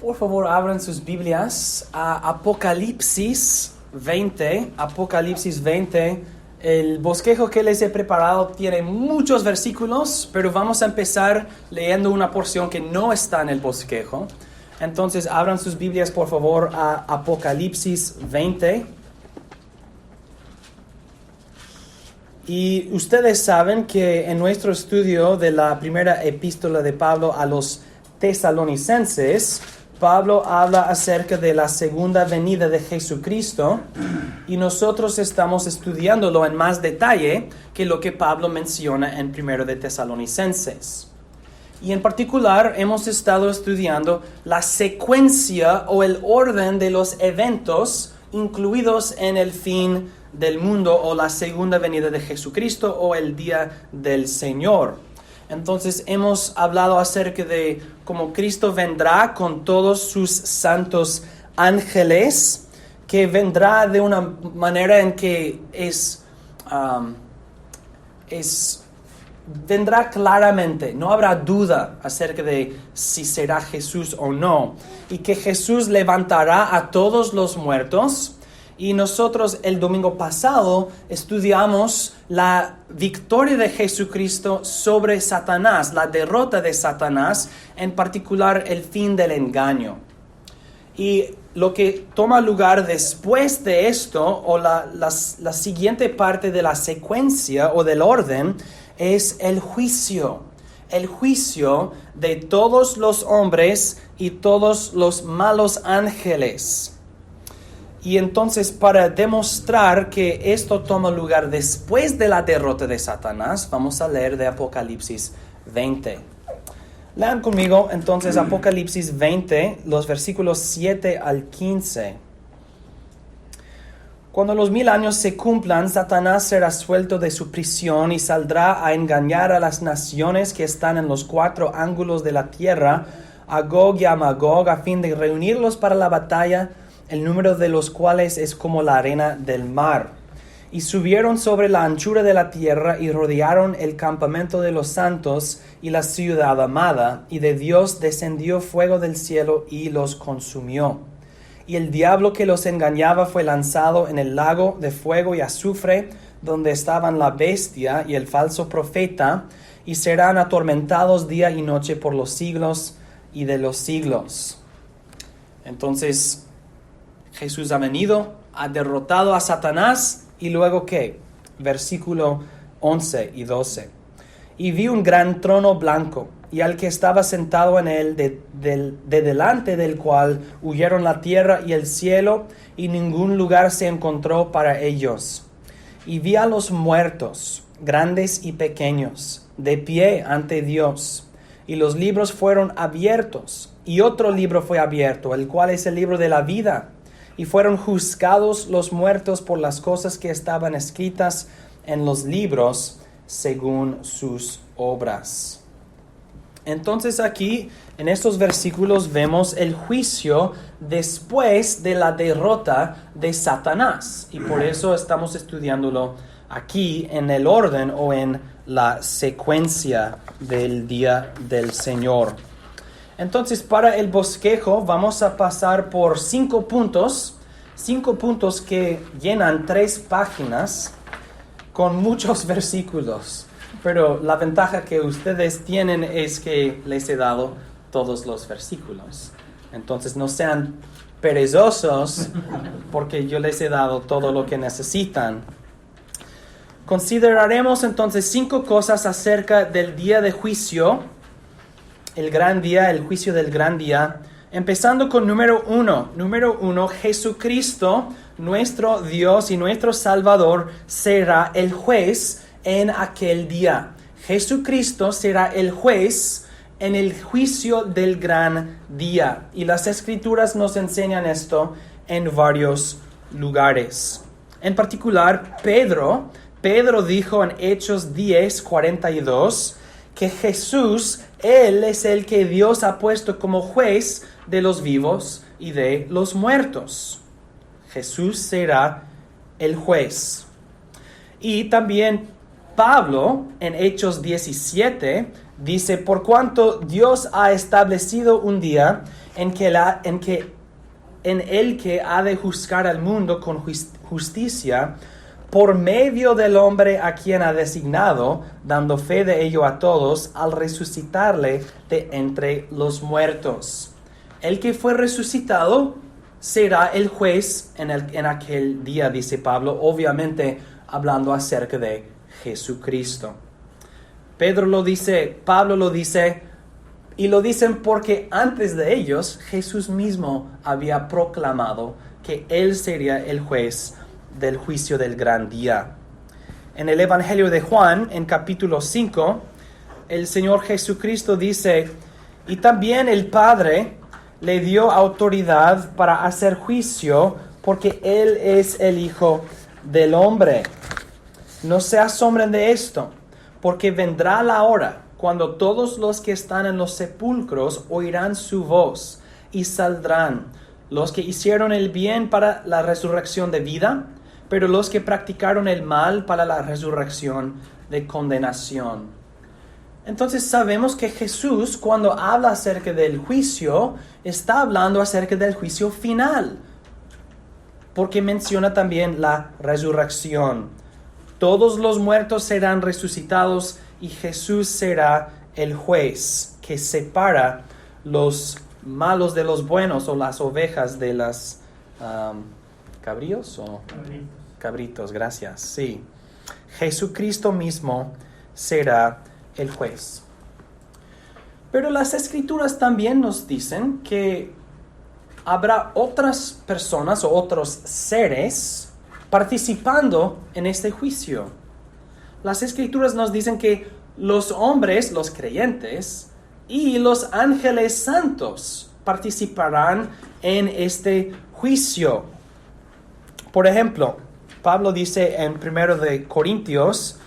Por favor, abran sus Biblias a Apocalipsis 20. Apocalipsis 20. El bosquejo que les he preparado tiene muchos versículos, pero vamos a empezar leyendo una porción que no está en el bosquejo. Entonces, abran sus Biblias, por favor, a Apocalipsis 20. Y ustedes saben que en nuestro estudio de la primera epístola de Pablo a los tesalonicenses, Pablo habla acerca de la segunda venida de Jesucristo y nosotros estamos estudiándolo en más detalle que lo que Pablo menciona en primero de Tesalonicenses. Y en particular hemos estado estudiando la secuencia o el orden de los eventos incluidos en el fin del mundo o la segunda venida de Jesucristo o el día del Señor. Entonces hemos hablado acerca de cómo Cristo vendrá con todos sus santos ángeles, que vendrá de una manera en que vendrá claramente, no habrá duda acerca de si será Jesús o no, y que Jesús levantará a todos los muertos. Y nosotros el domingo pasado estudiamos la victoria de Jesucristo sobre Satanás, la derrota de Satanás, en particular el fin del engaño. Y lo que toma lugar después de esto, o la siguiente parte de la secuencia o del orden, es el juicio. El juicio de todos los hombres y todos los malos ángeles. Y entonces, para demostrar que esto toma lugar después de la derrota de Satanás, vamos a leer de Apocalipsis 20. Lean conmigo entonces Apocalipsis 20, los versículos 7 al 15. Cuando los 1000 años se cumplan, Satanás será suelto de su prisión y saldrá a engañar a las naciones que están en los 4 ángulos de la tierra, a Gog y a Magog, a fin de reunirlos para la batalla, el número de los cuales es como la arena del mar. Y subieron sobre la anchura de la tierra y rodearon el campamento de los santos y la ciudad amada, y de Dios descendió fuego del cielo y los consumió. Y el diablo que los engañaba fue lanzado en el lago de fuego y azufre, donde estaban la bestia y el falso profeta, y serán atormentados día y noche por los siglos y de los siglos. Entonces, Jesús ha venido, ha derrotado a Satanás, y luego ¿qué? Versículo 11 y 12. Y vi un gran trono blanco, y al que estaba sentado en él, de delante del cual huyeron la tierra y el cielo, y ningún lugar se encontró para ellos. Y vi a los muertos, grandes y pequeños, de pie ante Dios, y los libros fueron abiertos, y otro libro fue abierto, el cual es el libro de la vida. Y fueron juzgados los muertos por las cosas que estaban escritas en los libros según sus obras. Entonces aquí en estos versículos vemos el juicio después de la derrota de Satanás. Y por eso estamos estudiándolo aquí en el orden o en la secuencia del día del Señor. Entonces, para el bosquejo vamos a pasar por 5 puntos que llenan 3 páginas con muchos versículos. Pero la ventaja que ustedes tienen es que les he dado todos los versículos. Entonces, no sean perezosos porque yo les he dado todo lo que necesitan. Consideraremos entonces 5 cosas acerca del día de juicio, el gran día, el juicio del gran día, empezando con número 1. Número 1, Jesucristo, nuestro Dios y nuestro Salvador, será el juez en aquel día. Jesucristo será el juez en el juicio del gran día. Y las Escrituras nos enseñan esto en varios lugares. En particular, Pedro dijo en Hechos 10:42 que Jesús, Él es el que Dios ha puesto como juez de los vivos y de los muertos. Jesús será el juez. Y también Pablo, en Hechos 17, Dice, por cuanto Dios ha establecido un día en el que ha de juzgar al mundo con justicia, por medio del hombre a quien ha designado, dando fe de ello a todos, al resucitarle de entre los muertos. El que fue resucitado será el juez en aquel día, dice Pablo, obviamente hablando acerca de Jesucristo. Pedro lo dice, Pablo lo dice, y lo dicen porque antes de ellos Jesús mismo había proclamado que Él sería el juez del juicio del gran día. En el Evangelio de Juan, en capítulo 5, el Señor Jesucristo dice, y también el Padre le dio autoridad para hacer juicio, porque Él es el Hijo del Hombre. No se asombren de esto, porque vendrá la hora cuando todos los que están en los sepulcros oirán su voz y saldrán, los que hicieron el bien para la resurrección de vida, pero los que practicaron el mal para la resurrección de condenación. Entonces sabemos que Jesús, cuando habla acerca del juicio, está hablando acerca del juicio final, porque menciona también la resurrección. Todos los muertos serán resucitados y Jesús será el juez que separa los malos de los buenos, o las ovejas de las cabritos, gracias. Sí. Jesucristo mismo será el juez. Pero las Escrituras también nos dicen que habrá otras personas o otros seres participando en este juicio. Las Escrituras nos dicen que los hombres, los creyentes, y los ángeles santos participarán en este juicio. Por ejemplo, Pablo dice en 1 de Corintios,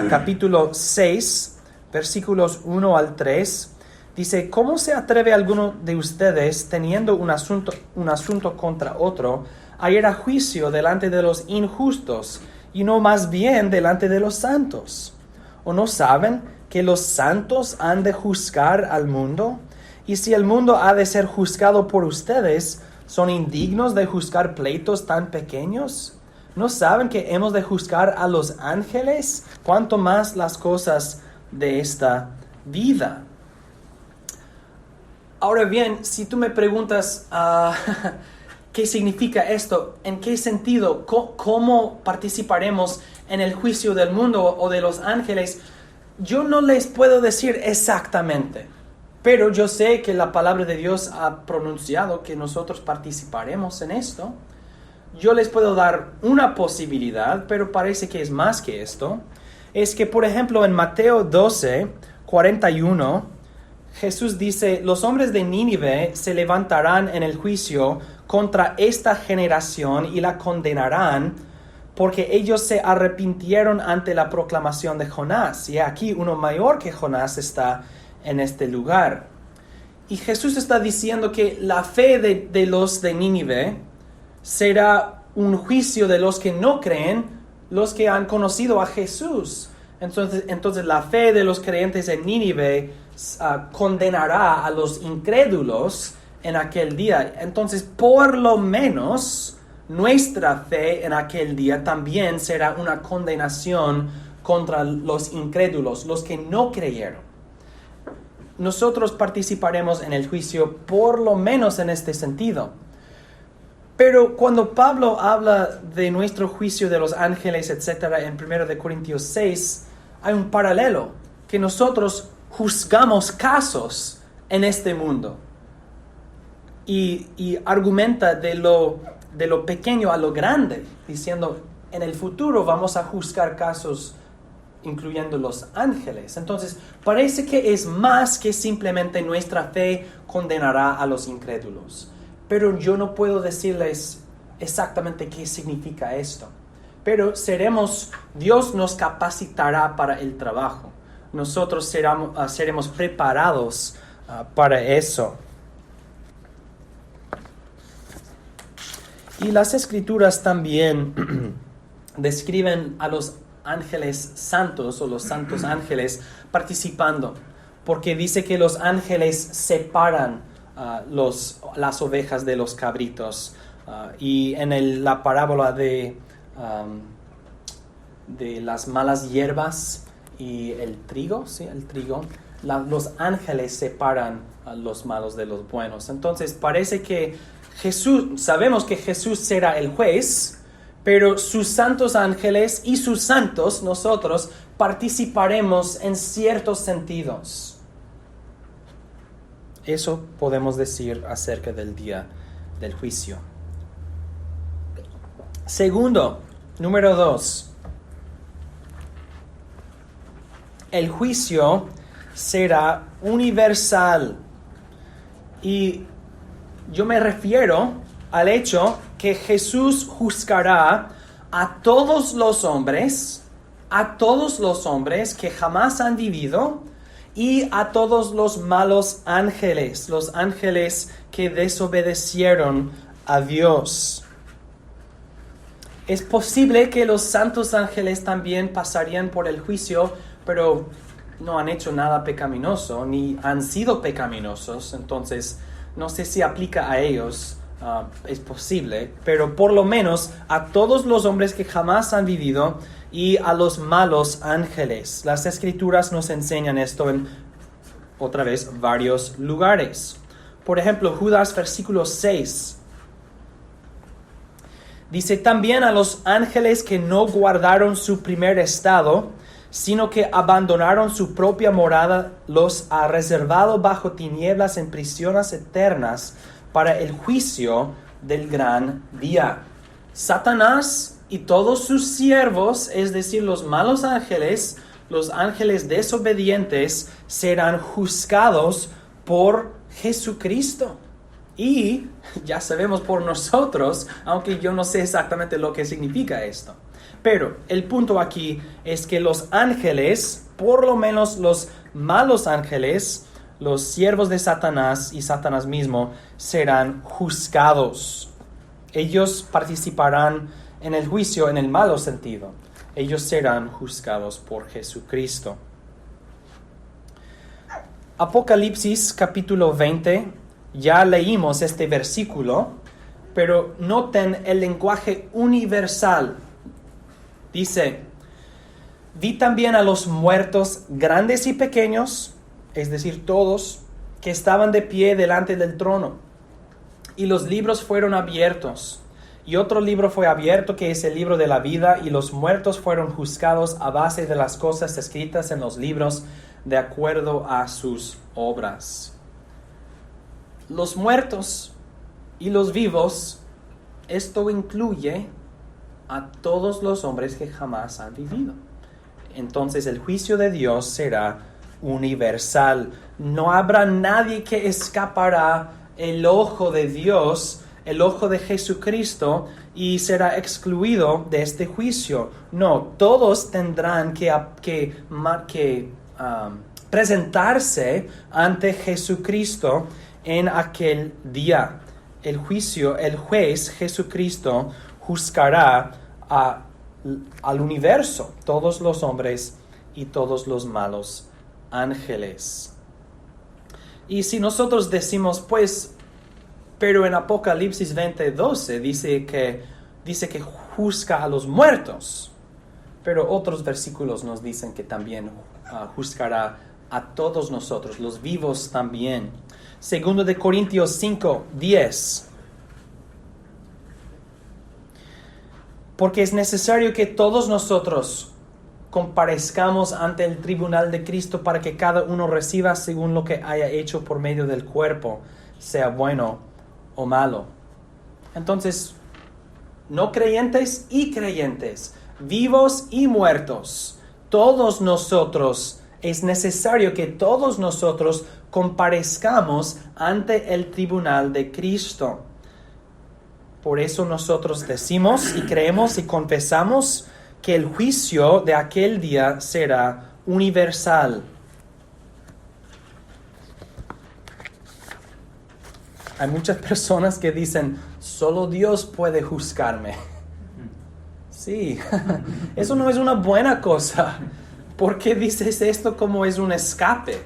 capítulo 6, versículos 1 al 3, dice, ¿cómo se atreve alguno de ustedes, teniendo un asunto contra otro, a ir a juicio delante de los injustos, y no más bien delante de los santos? ¿O no saben que los santos han de juzgar al mundo? Y si el mundo ha de ser juzgado por ustedes, ¿son indignos de juzgar pleitos tan pequeños? ¿No saben que hemos de juzgar a los ángeles? ¿Cuánto más las cosas de esta vida? Ahora bien, si tú me preguntas ¿qué significa esto? ¿En qué sentido? ¿Cómo participaremos en el juicio del mundo o de los ángeles? Yo no les puedo decir exactamente, pero yo sé que la palabra de Dios ha pronunciado que nosotros participaremos en esto. Yo les puedo dar una posibilidad, pero parece que es más que esto. Es que, por ejemplo, en Mateo 12, 41, Jesús dice, los hombres de Nínive se levantarán en el juicio contra esta generación y la condenarán, porque ellos se arrepintieron ante la proclamación de Jonás. Y aquí uno mayor que Jonás está en este lugar. Y Jesús está diciendo que la fe de los de Nínive será un juicio de los que no creen, los que han conocido a Jesús. Entonces la fe de los creyentes en Nínive condenará a los incrédulos en aquel día. Entonces, por lo menos, nuestra fe en aquel día también será una condenación contra los incrédulos, los que no creyeron. Nosotros participaremos en el juicio, por lo menos en este sentido. Pero cuando Pablo habla de nuestro juicio de los ángeles, etc., en 1 de Corintios 6, hay un paralelo, que nosotros juzgamos casos en este mundo. Y argumenta de lo pequeño a lo grande, diciendo, en el futuro vamos a juzgar casos incluyendo los ángeles. Entonces, parece que es más que simplemente nuestra fe condenará a los incrédulos. Pero yo no puedo decirles exactamente qué significa esto. Pero Dios nos capacitará para el trabajo. Nosotros seremos preparados para eso. Y las Escrituras también describen a los ángeles santos o los santos ángeles participando. porque dice que los ángeles separan las ovejas de los cabritos. Y en la parábola de las malas hierbas y el trigo, los ángeles separan a los malos de los buenos. Entonces parece que sabemos que Jesús será el juez, pero sus santos ángeles y sus santos, nosotros, participaremos en ciertos sentidos. Eso podemos decir acerca del día del juicio. Segundo, número 2. El juicio será universal. Y yo me refiero al hecho que Jesús juzgará a todos los hombres que jamás han vivido, y a todos los malos ángeles, los ángeles que desobedecieron a Dios. Es posible que los santos ángeles también pasarían por el juicio, pero no han hecho nada pecaminoso, ni han sido pecaminosos, entonces no sé si aplica a ellos. Es posible, pero por lo menos a todos los hombres que jamás han vivido y a los malos ángeles. Las Escrituras nos enseñan esto en, otra vez, varios lugares. Por ejemplo, Judas versículo 6. Dice: también a los ángeles que no guardaron su primer estado, sino que abandonaron su propia morada, los ha reservado bajo tinieblas en prisiones eternas, para el juicio del gran día. Satanás y todos sus siervos, es decir, los malos ángeles, los ángeles desobedientes, serán juzgados por Jesucristo. Y ya sabemos por nosotros, aunque yo no sé exactamente lo que significa esto. Pero el punto aquí es que los ángeles, por lo menos los malos ángeles, los siervos de Satanás y Satanás mismo, serán juzgados. Ellos participarán en el juicio en el malo sentido. Ellos serán juzgados por Jesucristo. Apocalipsis capítulo 20, ya leímos este versículo, pero noten el lenguaje universal. Dice: vi también a los muertos grandes y pequeños, es decir, todos, que estaban de pie delante del trono. Y los libros fueron abiertos. Y otro libro fue abierto, que es el libro de la vida, y los muertos fueron juzgados a base de las cosas escritas en los libros, de acuerdo a sus obras. Los muertos y los vivos, esto incluye a todos los hombres que jamás han vivido. Entonces el juicio de Dios será universal. No habrá nadie que escapará el ojo de Dios, el ojo de Jesucristo, y será excluido de este juicio. No, todos tendrán que presentarse ante Jesucristo en aquel día. El juez Jesucristo juzgará al universo, todos los hombres y todos los malos ángeles. Y si nosotros decimos, pues, pero en Apocalipsis 20:12 dice que juzga a los muertos, pero otros versículos nos dicen que también juzgará a todos nosotros, los vivos también. Segundo de Corintios 5:10. Porque es necesario que todos nosotros comparezcamos ante el tribunal de Cristo, para que cada uno reciba según lo que haya hecho por medio del cuerpo, sea bueno o malo. Entonces, no creyentes y creyentes, vivos y muertos, todos nosotros, es necesario que todos nosotros comparezcamos ante el tribunal de Cristo. Por eso nosotros decimos y creemos y confesamos que el juicio de aquel día será universal. Hay muchas personas que dicen, solo Dios puede juzgarme. Sí, eso no es una buena cosa. ¿Por qué dices esto como es un escape?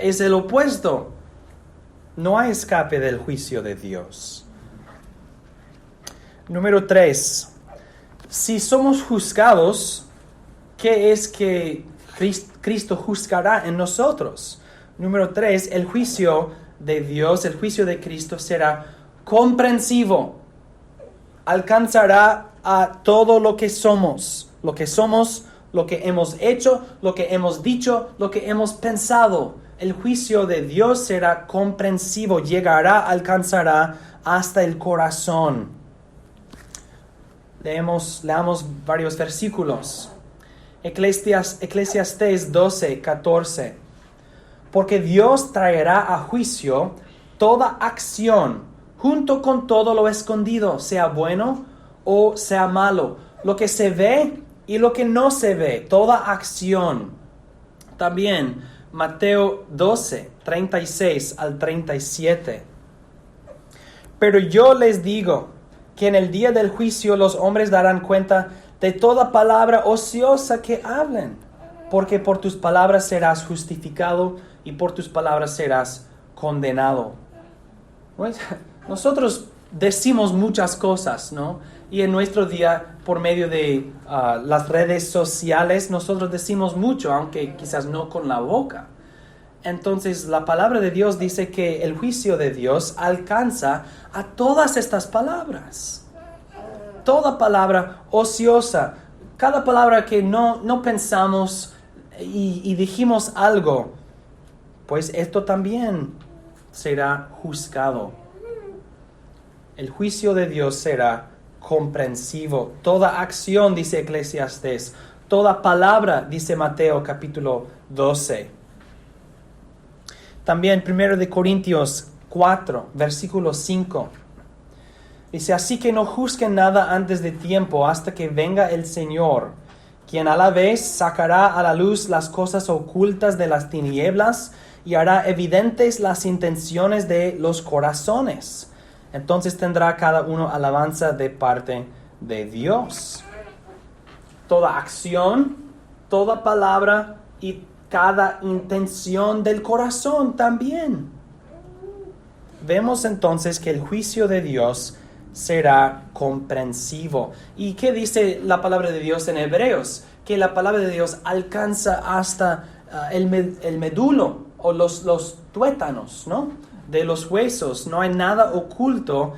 es el opuesto. No hay escape del juicio de Dios. Número 3. Si somos juzgados, ¿qué es que Cristo juzgará en nosotros? Número 3. El juicio de Dios, el juicio de Cristo será comprensivo. Alcanzará a todo lo que somos, lo que hemos hecho, lo que hemos dicho, lo que hemos pensado. El juicio de Dios será comprensivo, alcanzará hasta el corazón. Leamos varios versículos. Eclesiastés 12:14. Porque Dios traerá a juicio toda acción, junto con todo lo escondido, sea bueno o sea malo, lo que se ve y lo que no se ve, toda acción. También Mateo 12:36 al 37. Pero yo les digo que en el día del juicio los hombres darán cuenta de toda palabra ociosa que hablen, porque por tus palabras serás justificado y por tus palabras serás condenado. Pues, nosotros decimos muchas cosas, ¿no? Y en nuestro día, por medio de las redes sociales, nosotros decimos mucho, aunque quizás no con la boca. Entonces, la palabra de Dios dice que el juicio de Dios alcanza a todas estas palabras. Toda palabra ociosa, cada palabra que no pensamos y dijimos algo, pues esto también será juzgado. El juicio de Dios será comprensivo. Toda acción, dice Eclesiastés, toda palabra, dice Mateo capítulo 12. También 1 Corintios 4, versículo 5. Dice, así que no juzguen nada antes de tiempo hasta que venga el Señor, quien a la vez sacará a la luz las cosas ocultas de las tinieblas y hará evidentes las intenciones de los corazones. Entonces tendrá cada uno alabanza de parte de Dios. Toda acción, toda palabra y cada intención del corazón también. Vemos entonces que el juicio de Dios será comprensivo. ¿Y qué dice la palabra de Dios en Hebreos? Que la palabra de Dios alcanza hasta el medulo o los tuétanos, ¿no? De los huesos. No hay nada oculto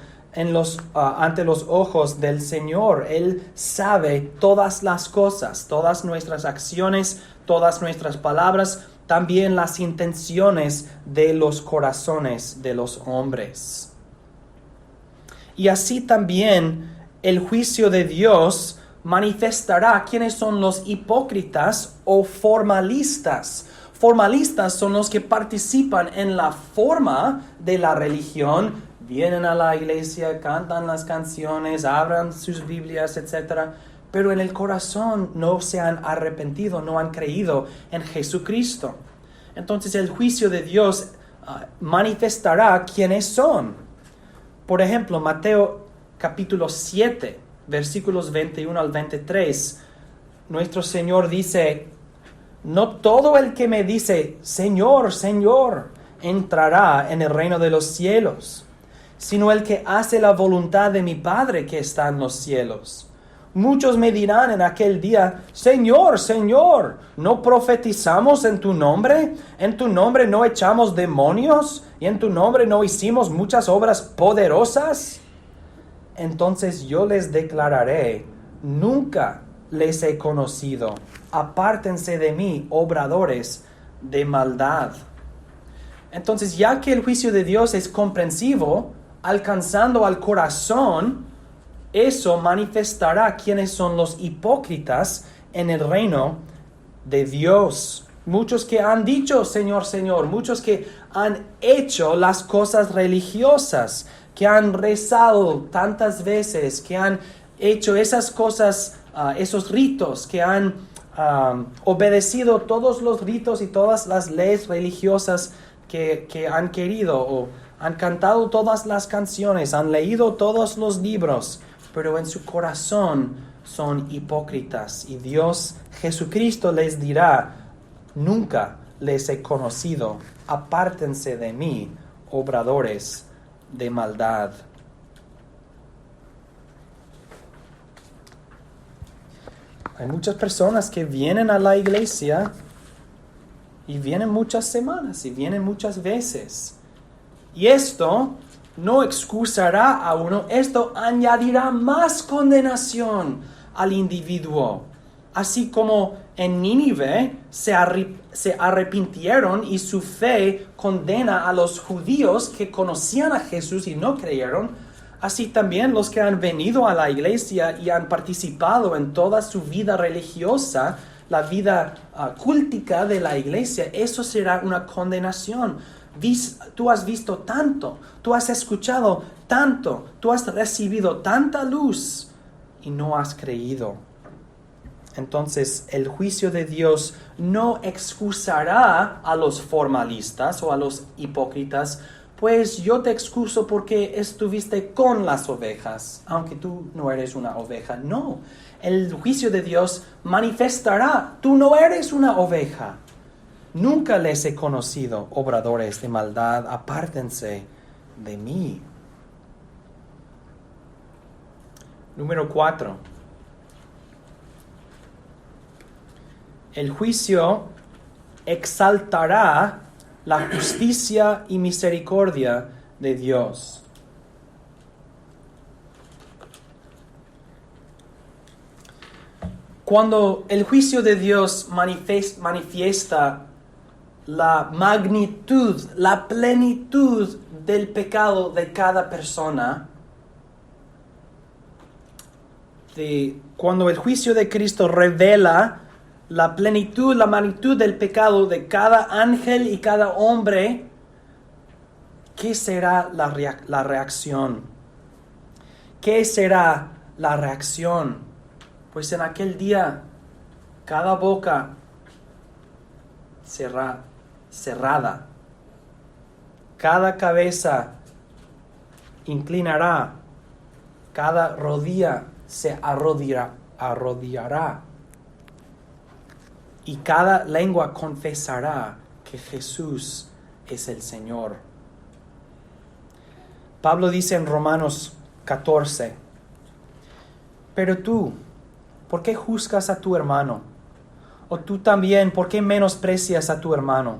ante los ojos del Señor. Él sabe todas las cosas, todas nuestras acciones, todas nuestras palabras, también las intenciones de los corazones de los hombres. Y así también el juicio de Dios manifestará quiénes son los hipócritas o formalistas. Formalistas son los que participan en la forma de la religión, vienen a la iglesia, cantan las canciones, abran sus Biblias, etc. Pero en el corazón no se han arrepentido, no han creído en Jesucristo. Entonces el juicio de Dios manifestará quiénes son. Por ejemplo, Mateo capítulo 7, versículos 21 al 23, nuestro Señor dice, no todo el que me dice, Señor, Señor, entrará en el reino de los cielos, sino el que hace la voluntad de mi Padre que está en los cielos. Muchos me dirán en aquel día, Señor, Señor, ¿no profetizamos en tu nombre? ¿En tu nombre no echamos demonios? ¿Y en tu nombre no hicimos muchas obras poderosas? Entonces yo les declararé, nunca les he conocido. Apártense de mí, obradores de maldad. Entonces, ya que el juicio de Dios es comprensivo, alcanzando al corazón, eso manifestará quiénes son los hipócritas en el reino de Dios. Muchos que han dicho, Señor, Señor, muchos que han hecho las cosas religiosas, que han rezado tantas veces, que han hecho esas cosas, esos ritos, que han obedecido todos los ritos y todas las leyes religiosas que han querido, o han cantado todas las canciones, han leído todos los libros, pero en su corazón son hipócritas. Y Dios, Jesucristo les dirá, nunca les he conocido apártense de mí, obradores de maldad. Hay muchas personas que vienen a la iglesia y vienen muchas semanas y vienen muchas veces. Y esto no excusará a uno, esto añadirá más condenación al individuo. Así como en Nínive se arrepintieron y su fe condena a los judíos que conocían a Jesús y no creyeron, así también los que han venido a la iglesia y han participado en toda su vida religiosa, la vida cultica de la iglesia, eso será una condenación. Tú has visto tanto, tú has escuchado tanto, tú has recibido tanta luz y no has creído. Entonces, el juicio de Dios no excusará a los formalistas o a los hipócritas, pues yo te excuso porque estuviste con las ovejas, aunque tú no eres una oveja. No, el juicio de Dios manifestará, tú no eres una oveja. Nunca les he conocido, obradores de maldad, apártense de mí. Número 4. El juicio exaltará la justicia y misericordia de Dios. Cuando el juicio de Dios manifiesta la magnitud, la plenitud del pecado de cada persona, cuando el juicio de Cristo revela la plenitud, la magnitud del pecado de cada ángel y cada hombre, ¿qué será la reacción? ¿Qué será la reacción? Pues en aquel día, cada boca será cerrada. Cada cabeza inclinará. Cada rodilla se arrodillará. Y cada lengua confesará que Jesús es el Señor. Pablo dice en Romanos 14, pero tú, ¿por qué juzgas a tu hermano? O tú también, ¿por qué menosprecias a tu hermano?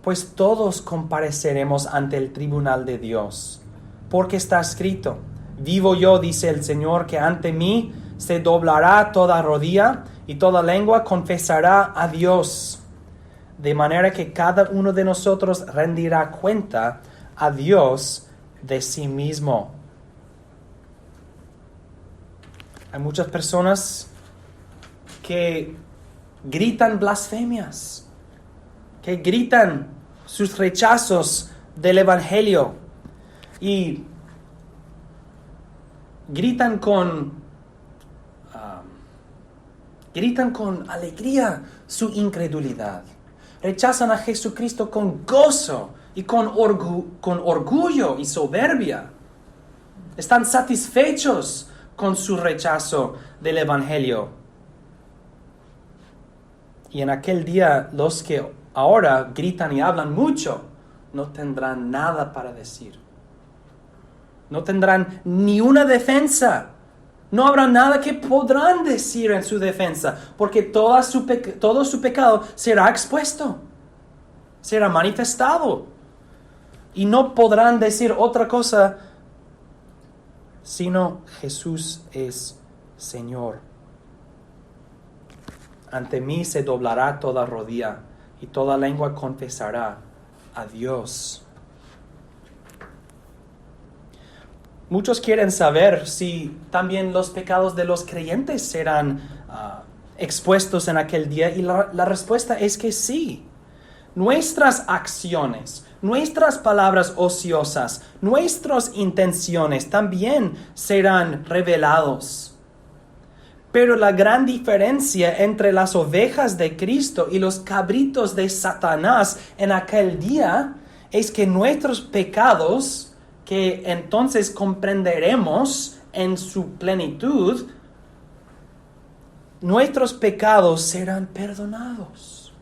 Pues todos compareceremos ante el tribunal de Dios. Porque está escrito, vivo yo, dice el Señor, que ante mí se doblará toda rodilla y toda lengua confesará a Dios. De manera que cada uno de nosotros rendirá cuenta a Dios de sí mismo. Hay muchas personas que gritan blasfemias, que gritan sus rechazos del Evangelio y gritan con alegría su incredulidad. Rechazan a Jesucristo con gozo y con orgullo y soberbia. Están satisfechos con su rechazo del Evangelio. Y en aquel día, los que ahora gritan y hablan mucho, no tendrán nada para decir. No tendrán ni una defensa. No habrá nada que podrán decir en su defensa, porque todo su pecado será expuesto, será manifestado. Y no podrán decir otra cosa, sino Jesús es Señor. Ante mí se doblará toda rodilla y toda lengua confesará a Dios. Muchos quieren saber si también los pecados de los creyentes serán expuestos en aquel día, y la respuesta es que sí. Nuestras acciones, nuestras palabras ociosas, nuestras intenciones también serán revelados. Pero la gran diferencia entre las ovejas de Cristo y los cabritos de Satanás en aquel día es que nuestros pecados, que entonces comprenderemos en su plenitud, nuestros pecados serán perdonados.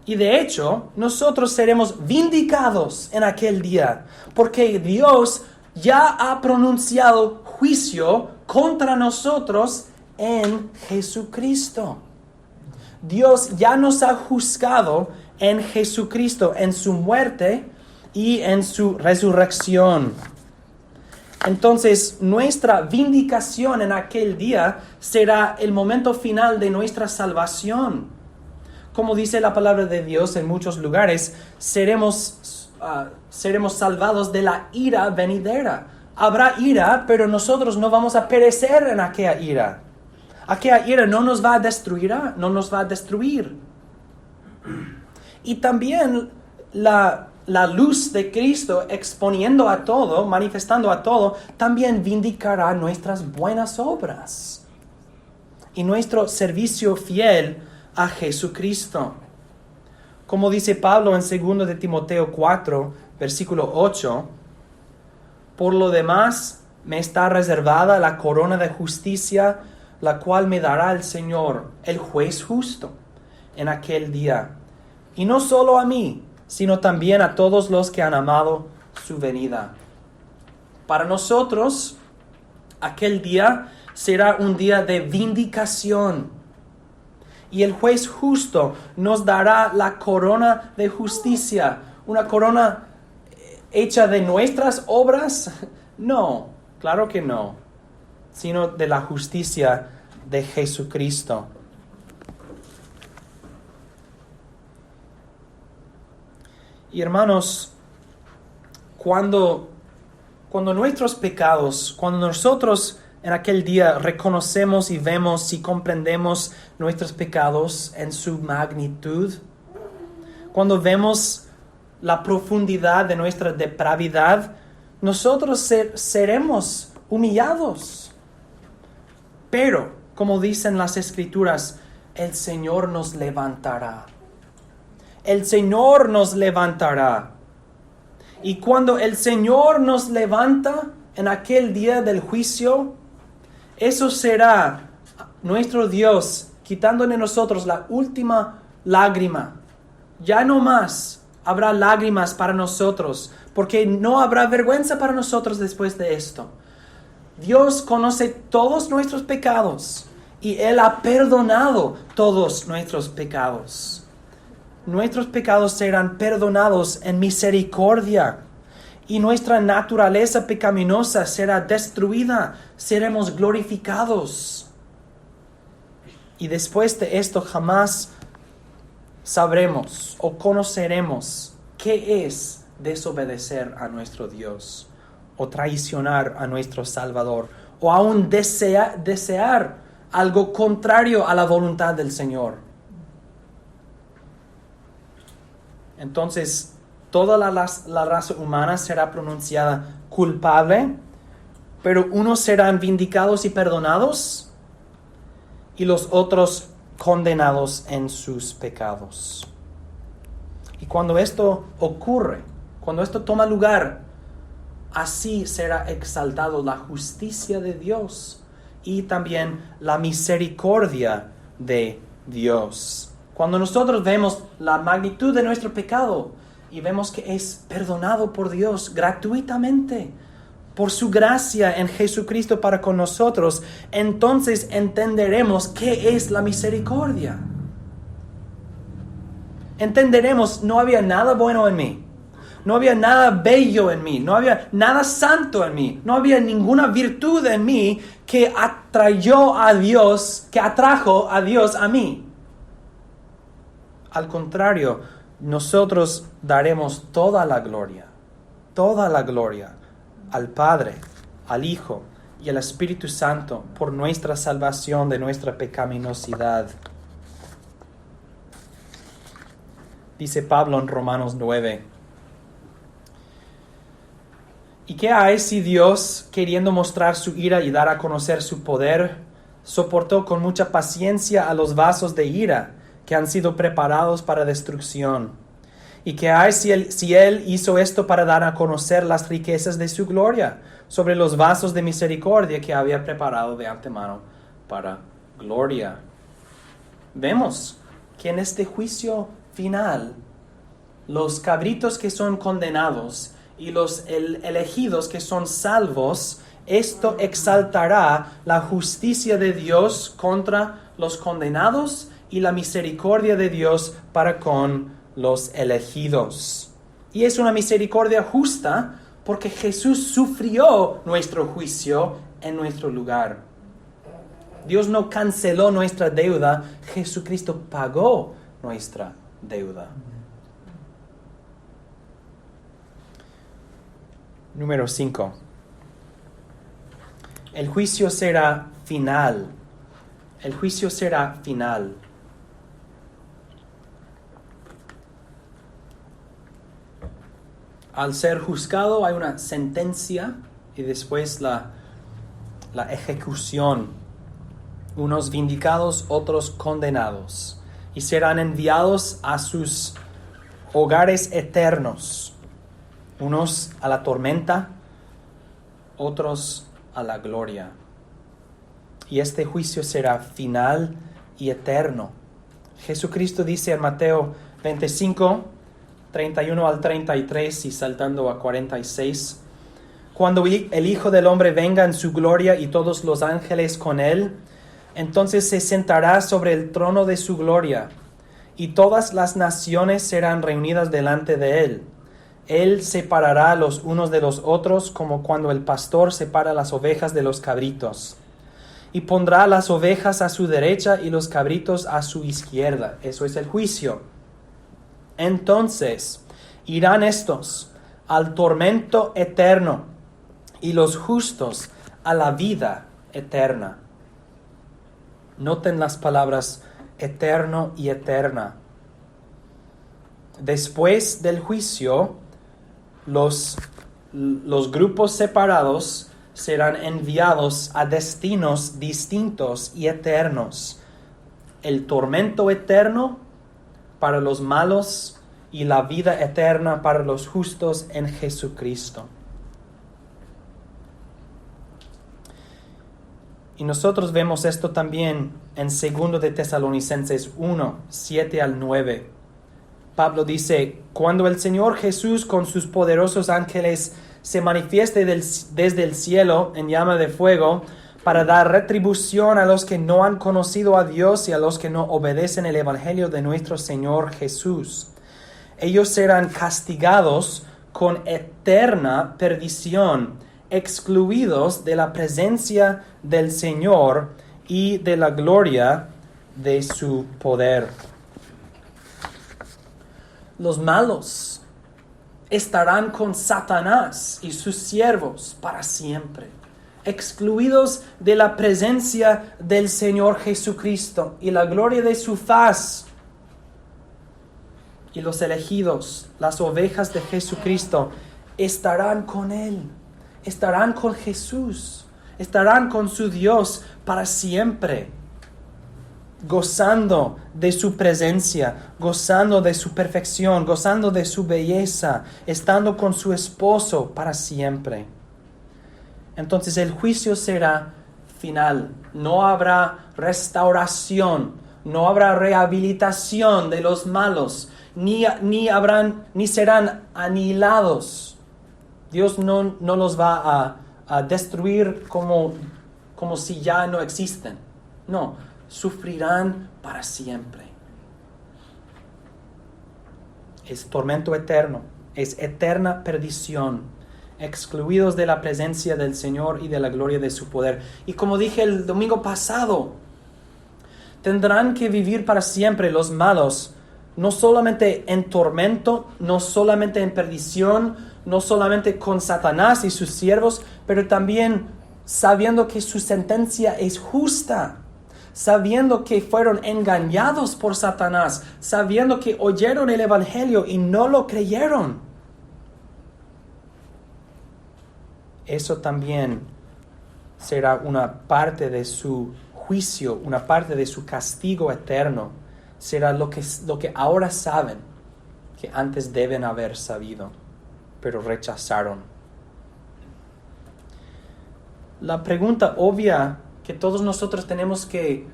Y de hecho, nosotros seremos vindicados en aquel día, porque Dios ya ha pronunciado juicio contra nosotros en Jesucristo. Dios ya nos ha juzgado en Jesucristo, en su muerte y en su resurrección. Entonces, nuestra vindicación en aquel día será el momento final de nuestra salvación. Como dice la palabra de Dios en muchos lugares, seremos salvados de la ira venidera. Habrá ira, pero nosotros no vamos a perecer en aquella ira. Aquella ira no nos va a destruir, no nos va a destruir. Y también la luz de Cristo exponiendo a todo, manifestando a todo, también vindicará nuestras buenas obras y nuestro servicio fiel a Jesucristo. Como dice Pablo en 2 de Timoteo 4, versículo 8, por lo demás me está reservada la corona de justicia, la cual me dará el Señor, el juez justo, en aquel día. Y no solo a mí, sino también a todos los que han amado su venida. Para nosotros, aquel día será un día de vindicación. Y el juez justo nos dará la corona de justicia. ¿Una corona hecha de nuestras obras? No, claro que no. Sino de la justicia de Jesucristo. Y hermanos, cuando nuestros pecados, cuando nosotros en aquel día reconocemos y vemos y comprendemos nuestros pecados en su magnitud, cuando vemos la profundidad de nuestra depravidad, nosotros seremos humillados. Pero, como dicen las Escrituras, el Señor nos levantará. El Señor nos levantará. Y cuando el Señor nos levanta en aquel día del juicio, eso será nuestro Dios quitándole a nosotros la última lágrima. Ya no más habrá lágrimas para nosotros, porque no habrá vergüenza para nosotros después de esto. Dios conoce todos nuestros pecados y Él ha perdonado todos nuestros pecados. Nuestros pecados serán perdonados en misericordia y nuestra naturaleza pecaminosa será destruida. Seremos glorificados. Y después de esto jamás sabremos o conoceremos qué es desobedecer a nuestro Dios o traicionar a nuestro Salvador o aún desear algo contrario a la voluntad del Señor. Entonces, toda la raza humana será pronunciada culpable, pero unos serán vindicados y perdonados, y los otros condenados en sus pecados. Y cuando esto ocurre, cuando esto toma lugar, así será exaltado la justicia de Dios y también la misericordia de Dios. Cuando nosotros vemos la magnitud de nuestro pecado y vemos que es perdonado por Dios gratuitamente, por su gracia en Jesucristo para con nosotros, entonces entenderemos qué es la misericordia. Entenderemos, no había nada bueno en mí, no había nada bello en mí, no había nada santo en mí, no había ninguna virtud en mí que atrajo a Dios a mí. Al contrario, nosotros daremos toda la gloria al Padre, al Hijo y al Espíritu Santo por nuestra salvación de nuestra pecaminosidad. Dice Pablo en Romanos 9. ¿Y qué hay si Dios, queriendo mostrar su ira y dar a conocer su poder, soportó con mucha paciencia a los vasos de ira que han sido preparados para destrucción? ¿Y qué hay si él hizo esto para dar a conocer las riquezas de su gloria sobre los vasos de misericordia que había preparado de antemano para gloria? Vemos que en este juicio final. Los cabritos que son condenados y los elegidos que son salvos, esto exaltará la justicia de Dios contra los condenados y la misericordia de Dios para con los elegidos. Y es una misericordia justa porque Jesús sufrió nuestro juicio en nuestro lugar. Dios no canceló nuestra deuda, Jesucristo pagó nuestra deuda. Número 5. El juicio será final. El juicio será final. Al ser juzgado hay una sentencia y después la ejecución. Unos vindicados, otros condenados. Y serán enviados a sus hogares eternos. Unos a la tormenta, otros a la gloria. Y este juicio será final y eterno. Jesucristo dice en Mateo 25, 31 al 33 y saltando a 46, cuando el Hijo del Hombre venga en su gloria y todos los ángeles con él, entonces se sentará sobre el trono de su gloria, y todas las naciones serán reunidas delante de él. Él separará los unos de los otros, como cuando el pastor separa las ovejas de los cabritos. Y pondrá las ovejas a su derecha y los cabritos a su izquierda. Eso es el juicio. Entonces irán estos al tormento eterno y los justos a la vida eterna. Noten las palabras eterno y eterna. Después del juicio, los grupos separados serán enviados a destinos distintos y eternos. El tormento eterno para los malos y la vida eterna para los justos en Jesucristo. Y nosotros vemos esto también en 2 de Tesalonicenses 1, 7 al 9. Pablo dice, cuando el Señor Jesús con sus poderosos ángeles se manifieste desde el cielo en llama de fuego para dar retribución a los que no han conocido a Dios y a los que no obedecen el evangelio de nuestro Señor Jesús. Ellos serán castigados con eterna perdición, excluidos de la presencia del Señor y de la gloria de su poder. Los malos estarán con Satanás y sus siervos para siempre, excluidos de la presencia del Señor Jesucristo y la gloria de su faz. Y los elegidos, las ovejas de Jesucristo, estarán con Él, estarán con Jesús, estarán con su Dios para siempre, gozando de su presencia, gozando de su perfección, gozando de su belleza, estando con su esposo para siempre. Entonces el juicio será final. No habrá restauración, no habrá rehabilitación de los malos, ni serán aniquilados. Dios no los va a destruir como si ya no existen. No, sufrirán para siempre. Es tormento eterno, es eterna perdición, excluidos de la presencia del Señor y de la gloria de su poder. Y como dije el domingo pasado, tendrán que vivir para siempre los malos, no solamente en tormento, no solamente en perdición, no solamente con Satanás y sus siervos, pero también sabiendo que su sentencia es justa, sabiendo que fueron engañados por Satanás, sabiendo que oyeron el evangelio y no lo creyeron. Eso también será una parte de su juicio, una parte de su castigo eterno. Será lo que ahora saben, que antes deben haber sabido, pero rechazaron. La pregunta obvia que todos nosotros tenemos que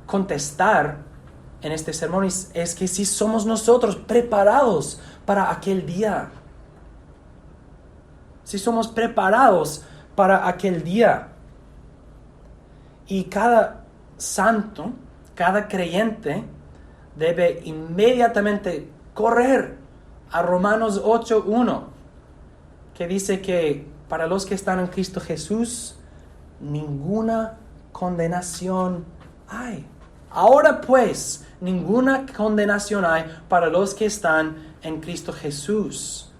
contestar en este sermón es que si somos nosotros preparados para aquel día. Si somos preparados para aquel día. Y cada santo, cada creyente debe inmediatamente correr a Romanos 8:1, que dice que para los que están en Cristo Jesús, ninguna condenación hay. Ahora pues, ninguna condenación hay para los que están en Cristo Jesús.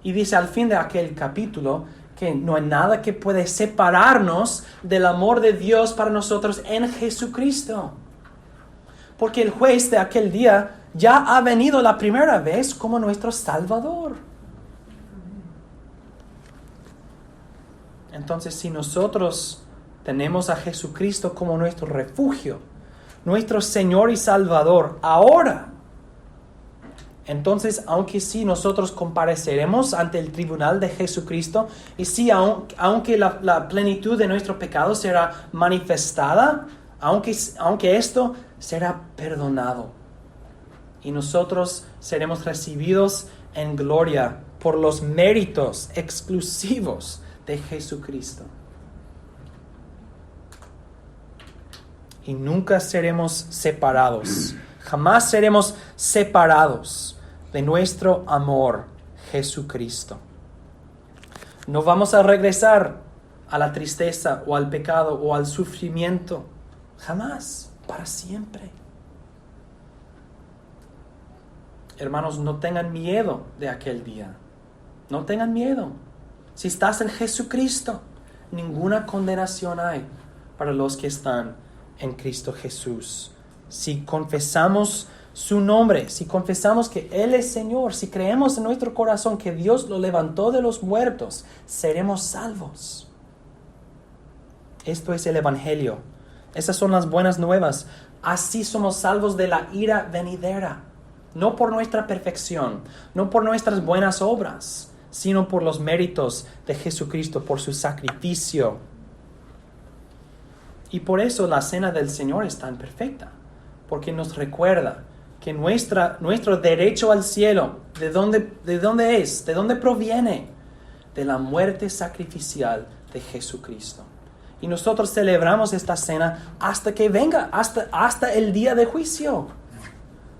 Y dice al fin de aquel capítulo que no hay nada que puede separarnos del amor de Dios para nosotros en Jesucristo. Porque el juez de aquel día ya ha venido la primera vez como nuestro Salvador. Entonces, si nosotros tenemos a Jesucristo como nuestro refugio, nuestro Señor y Salvador, ahora, entonces, aunque sí nosotros compareceremos ante el tribunal de Jesucristo, y sí, aunque la plenitud de nuestro pecado será manifestada, aunque esto será perdonado, y nosotros seremos recibidos en gloria por los méritos exclusivos de Jesucristo. Y nunca seremos separados, jamás seremos separados de nuestro amor, Jesucristo. No vamos a regresar a la tristeza o al pecado o al sufrimiento, jamás, para siempre. Hermanos, no tengan miedo de aquel día. No tengan miedo. Si estás en Jesucristo, ninguna condenación hay para los que están en Cristo Jesús. Si confesamos su nombre, si confesamos que Él es Señor, si creemos en nuestro corazón que Dios lo levantó de los muertos, seremos salvos. Esto es el Evangelio. Esas son las buenas nuevas. Así somos salvos de la ira venidera. No por nuestra perfección, no por nuestras buenas obras, sino por los méritos de Jesucristo, por su sacrificio. Y por eso la cena del Señor es tan perfecta, porque nos recuerda que nuestro derecho al cielo, ¿de dónde es? ¿De dónde proviene? De la muerte sacrificial de Jesucristo. Y nosotros celebramos esta cena hasta que venga, hasta el día de juicio.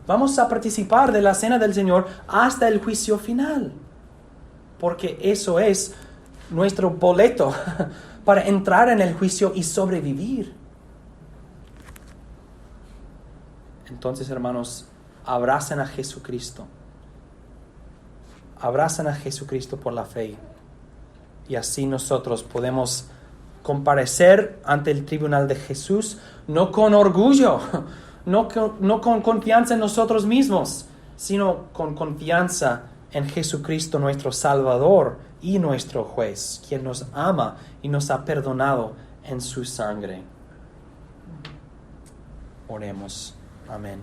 Vamos a participar de la cena del Señor hasta el juicio final, porque eso es nuestro boleto para entrar en el juicio y sobrevivir. Entonces, hermanos, abracen a Jesucristo. Abrazan a Jesucristo por la fe. Y así nosotros podemos comparecer ante el tribunal de Jesús, no con orgullo, no con confianza en nosotros mismos, sino con confianza en Jesucristo nuestro Salvador y nuestro juez, quien nos ama y nos ha perdonado en su sangre. Oremos. Amén.